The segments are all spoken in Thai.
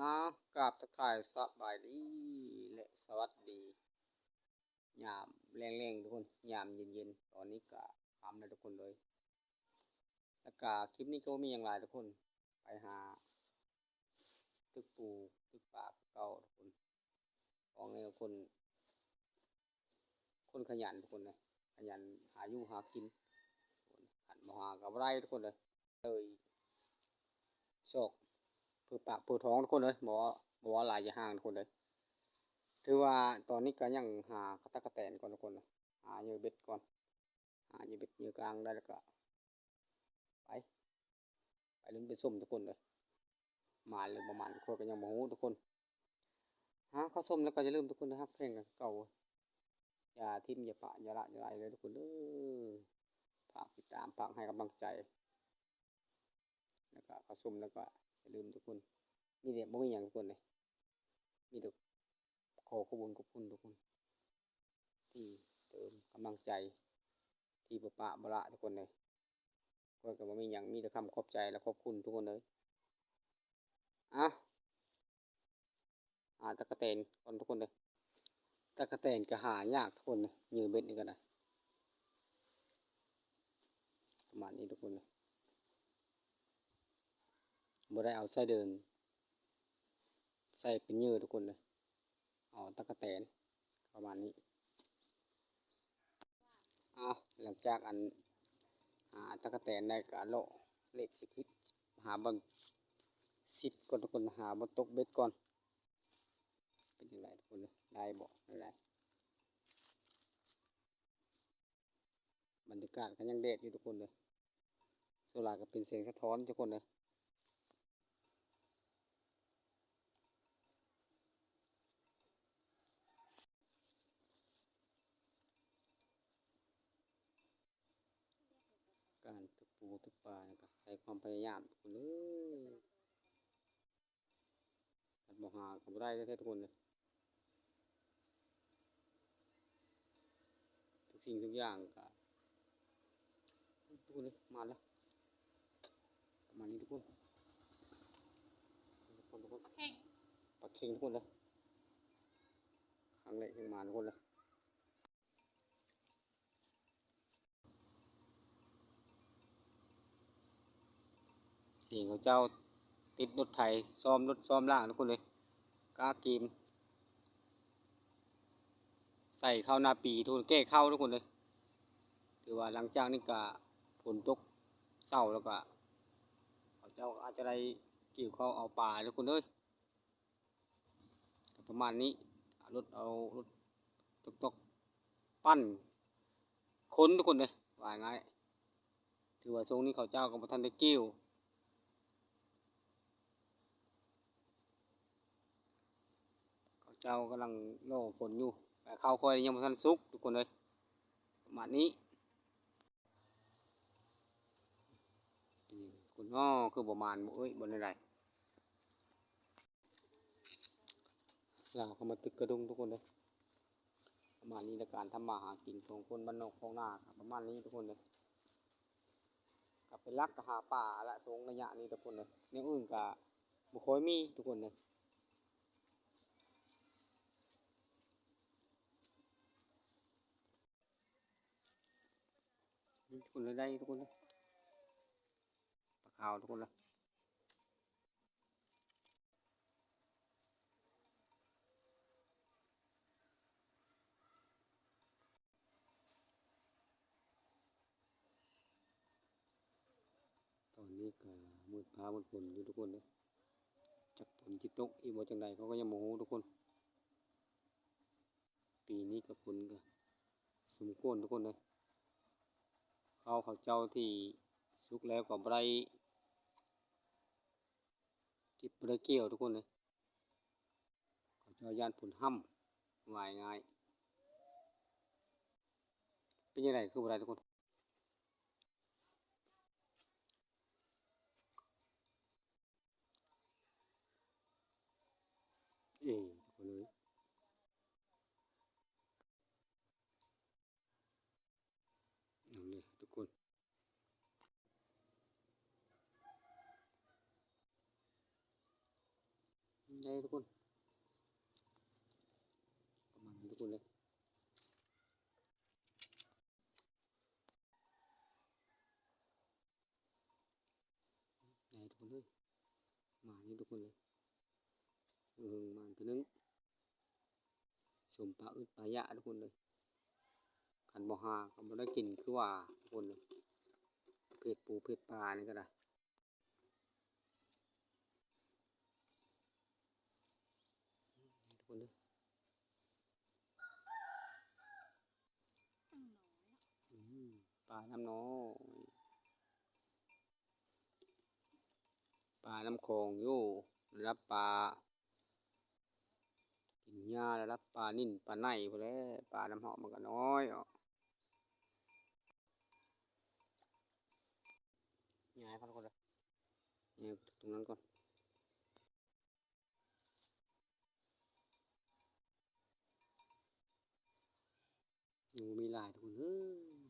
กราบทักทายสบายดีและสวัสดียามแรงๆทุกคนยามเย็นๆตอนนี้ก็ทำแล้วทุกคนเลยแล้วก็คลิปนี้ก็มีอย่างไรทุกคนไปหาตึกปูตึกปากเก่าทุกคนของในคนขยันทุกคนเลยขยันหาอยู่หากินหันมาหากับไรทุกคนเลยโชคเปิดปากเปิดท้องทุกคนเลยบอกว่าหลายจะห่างทุกคนเลยถือว่าตอนนี้ก็ยังหากระตะกระแตนก่อนทุกคนหาเยอะเบ็ดก่อนหาเยอะเบ็ดเยอะกลางได้แล้วก็ไปลุ้นไปส้มทุกคนเลยมาเลยประมาณคนก็ยังโมโหทุกคนหาข้าวส้มแล้วก็จะเริ่มทุกคนนะครับเพลงกันเก่าอย่าทิมอย่าปะอย่าละอย่าอะไรเลยทุกคนฝากติดตามฝากให้กำลังใจแล้วก็ข้าวส้มแล้วก็อย่าลืมทุกคนมีเด็กบ่มีอย่างทุกคนเลยมีแต่ขอขอบคุณทุกคนที่เติมกำลังใจที่ปะบละทุกคนเลยก็กับว่ามีอย่างมีแต่คำขอบใจและขอบคุณทุกคนเลยตะกะเตนคนทุกคนเลยตะกะเตนก็หายากทุกคนเลยยืนเบ็ดนี่ก็ได้ประมาณนี้ทุกคนเลยบ่ได้เอาใส่เดินใส่เป็นยืดทุกคนเลยเอาตะกะเตนประมาณนี้หลังจากตะกะแตนได้กะโลเล็กสิคิดหาบางสิทธิ์ก่อนทุกคนหาบนตกเบ็ดก่อนเป็นยังไงทุกคนเลยได้บอกอะไรบรรยากาศก็ยังเด็ดอยู่ทุกคนเลยโซลาก็เป็นเสียงสะท้อนทุกคนเลยการตกปูตกปลาก็ใช้ความพยายามทุกคนเลยตัดบ่หาก็บ่ได้แท้ๆทุกคนเลยทุกสิ่งทุกอย่างก็ทุกคนเลยมาแล้วประมาณนี้ทุกคนปลาเค็งทุกคนเลยครั้งแรกขึ้นมาทุกคนเลยเสียงของเจ้าติดรถไถซ้อมรถซ้อมล่างทุกคนเลยกากีมใส่เข้าหน้าปีทุกคนแก้เข้าทุกคนเลยถือว่าหลังจากนี้ก็ฝนตกเศร้าแล้วก็เขาเจ้าอาจจะได้เกี่ยวเข้าเอาป่าทุกคนเลยประมาณนี้รถตกปั้นค้นทุกคนเลยว่าง่ายถือว่าทรงนี้เขาเจ้าก็บ่ทันได้เกี่ยวเขาเจ้ากำลังรอฝนอยู่แต่ข้าวค่อยยังบ่ทันสุกทุกคนเลยประมาณนี้คุณคือประมาณบนอะไรเราเข้ามาตึกกระดุงทุกคนเลยประมาณนี้ในการทำมาหากินของคนบ้านนอกของนาประมาณนี้ทุกคนเลยกับเป็นลักกับหาป่าละทรงระยะนี้ทุกคนเลยเนี่ยอื่นกับบุคอยมีทุกคนเลยทุกคนเลยได้ทุกคนเลยปลาขาวทุกคนเลยตอนนี้ก็มืดฟ้ามืดฝนอยู่ทุกคนเลยจากฝนจิตตกอีกบ่จังใดเขาก็ยังโมโหทุกคนปีนี้กับฝนก็สมควรทุกคนเลยเขาเจ้าที่สุกแล้วก็ไรที่ไรเกี่ยวทุกคนเลยเขาเจ้าย่านฝนห้ำง่ายเป็นยังไงคืออะไรทุกคนทุกคนเลยเอาเลยทุกคน đâyทุกคนประมาณนี้ทุกคนเลยđâyทุกคนเลยมานี่ทุกคนเลยมาตัวนึงสมปลาอึดปลายะทุกคนเลยขันบ่หาก็บ่ได้กินคือว่าทุกคนเลยเผ็ดปูเผ็ดปลานี่ก็ได้ทุกคนเลยปลาน้ำน้อยปลาน้ำคลองอยู่ระดับปลากินหญ้าระดับปลานิ่นปลาไหนพอแล้วปลาน้ำเหาะมันก็น้อยอ่ะย้ายเขาทุกคนเลยย้ายตรงนั้นก่อนอยู่มีหลายทุกคนเฮ้ย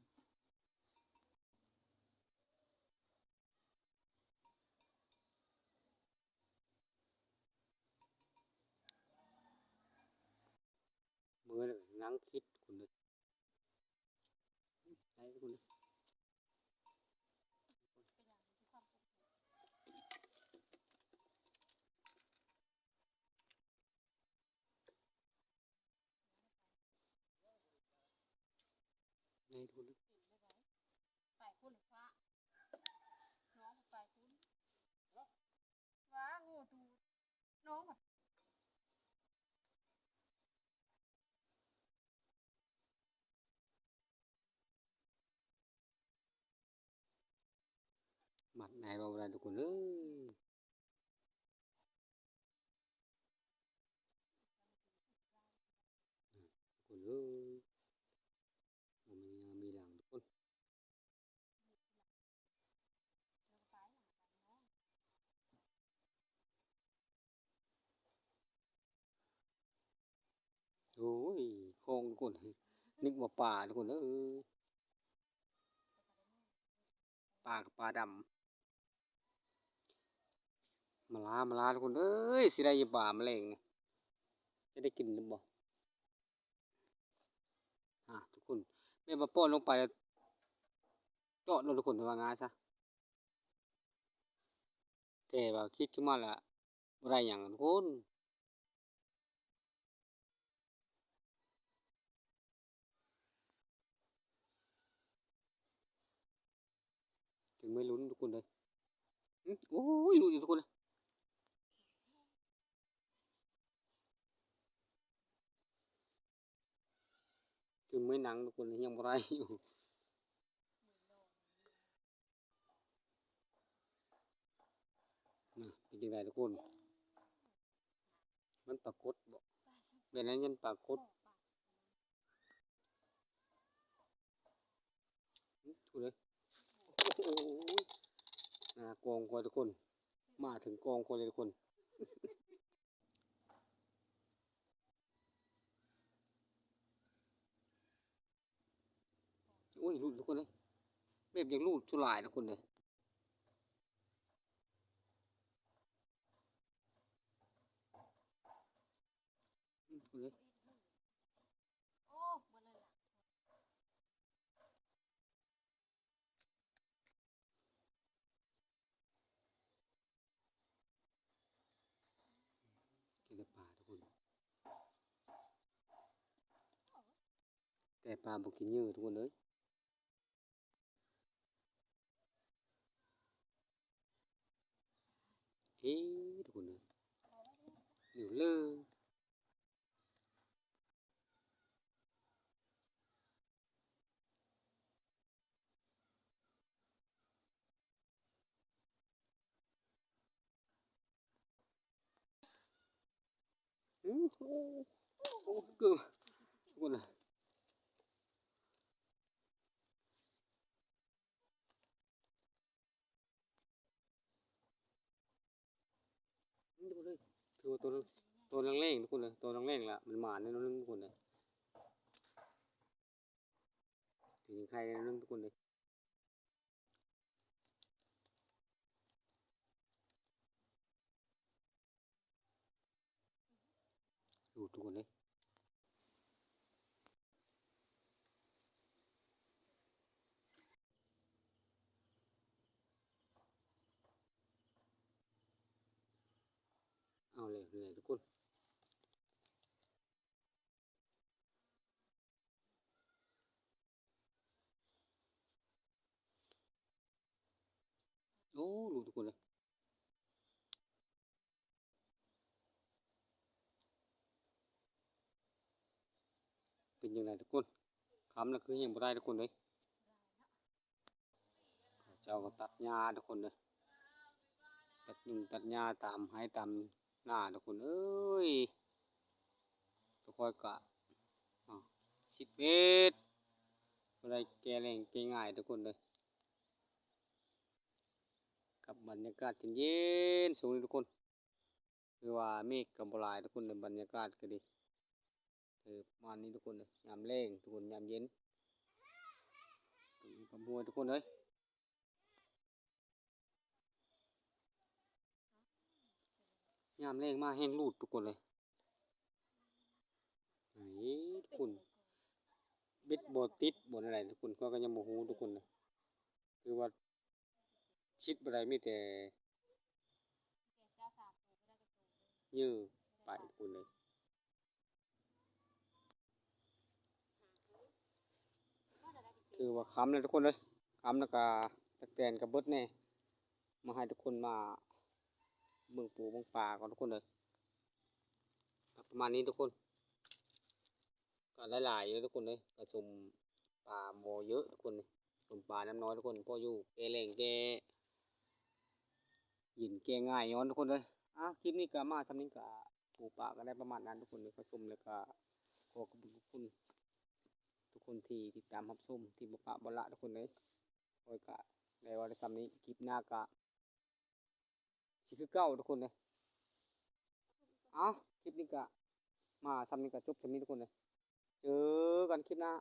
เมื่อนั่งคิดคุณเลยได้ทุกคนเลยได้ทุกคนเลยไปคุณฟ้าน้องไปคุณว้างูดูน้องแบบหมัดไหนเราได้ทุกคนเลยทุกคนเลยมีหลังทุกคนโอ้ยคลองทุกคนนึกว่าป่าทุกคนเอ้ยปลากับปลาดำมาลาทุกคนเอ้ยสิได้อยิป่าแมลงนี่จะได้กินหรือบ่ทุกคนแม่มาป้อนลงไปแล้วเจาะลงทุกคนว่าง่ายซะแต่ว่าคิดขึ้นมาและบ่ได้หยังทุกคนถึงไม่ลุ้นทุกคนเลยโอ้ยลุ้นอยู่ทุกคนเลยถึงไม่หนังทุกคนเลยยังบ่ได้อยู่เป็นยังไงทุกคนมันปรากฏบ่เป็นนั้นยันปรากฏทุกคนเลยโอ้โหกองคอยทุกคนมาถึงกองคอยเลยทุกคนโอ้ยลุ้นทุกคนเลยแบบยังลุ้นสุดหลายทุกคนเลยทุกคนเลย โอ้มาเลยล่ะกินแต่ปลาทุกคนแต่ปลาบอกกินเยอะทุกคนเลยเฮ้ทุกคนเลยเดี๋ยวเลยโอ้โหเกือบทุกคนเลยทุกคนเลยถือว่าตัวแรงๆทุกคนเลยตัวแรงๆละมันหมาในนั้นทุกคนเลยถึงใครในนั้นทุกคนเลย ดูทุกคนเลยเอาเลยทุกคนโอ้ดูทุกคนเลยเป็นยังไงทุกคนคำแล้วคือยังบ่ได้ทุกคนเลยเจ้าก็ตัดหญ้าทุกคนเลยตัดยุงตัดหญ้าตามให้ตามหน้าทุกคนเอ้ยทุกคนก็10 เมตรอะไรแก่แรงแก่ง่ายทุกคนเลยกับบรรยากาศเย็นๆสูงเลยทุกคนคือว่าเมฆกับบหลายทุกคนเลยบรรยากาศก็ดีประมาณนี้ทุกคนเลยยามแรงทุกคนยามเย็นกับมวยทุกคนเลยยามแรงมาแห้งรูดทุกคนเลยนี่ทุกคนเบ็ดบติดบนอะไรทุกคนก็ยังโมโหทุกคนเลยคือว่าชิดอะไรมีแต่ยื้อไปทุกคนเลยคือว่าค้ำเลยทุกคนเลยค้ำแล้วก็ตะแกรงกับเบิดแน่มาให้ทุกคนมาเบิ่งปูเบิ่งปลาก่อนทุกคนเลยประมาณนี้ทุกคนก็หลายๆเยอะทุกคนเลยผสมปลาโมเยอะทุกคนเลยผสมปลาน้ำน้อยทุกคนพ่ออยู่แกแรงแกหยินแกง่ายย้อนทุกคนเลยคลิปนี้ก็มาทำนี้ก็ปูปลาก็ได้ประมาณนั้นทุกคนเลยผสมแล้วก็ขอบคุณทุกคนที่ติดตามรับชมที่บุปผาบละทุกคนเลยโอ้ยก็ในวันซ้ำนี้คลิปหน้าก็สิคือเก้าทุกคนเลยคลิปนี้ก็มาซ้ำนี้ก็จบซ้ำนี้ทุกคนเลยเจอกันคลิปหน้า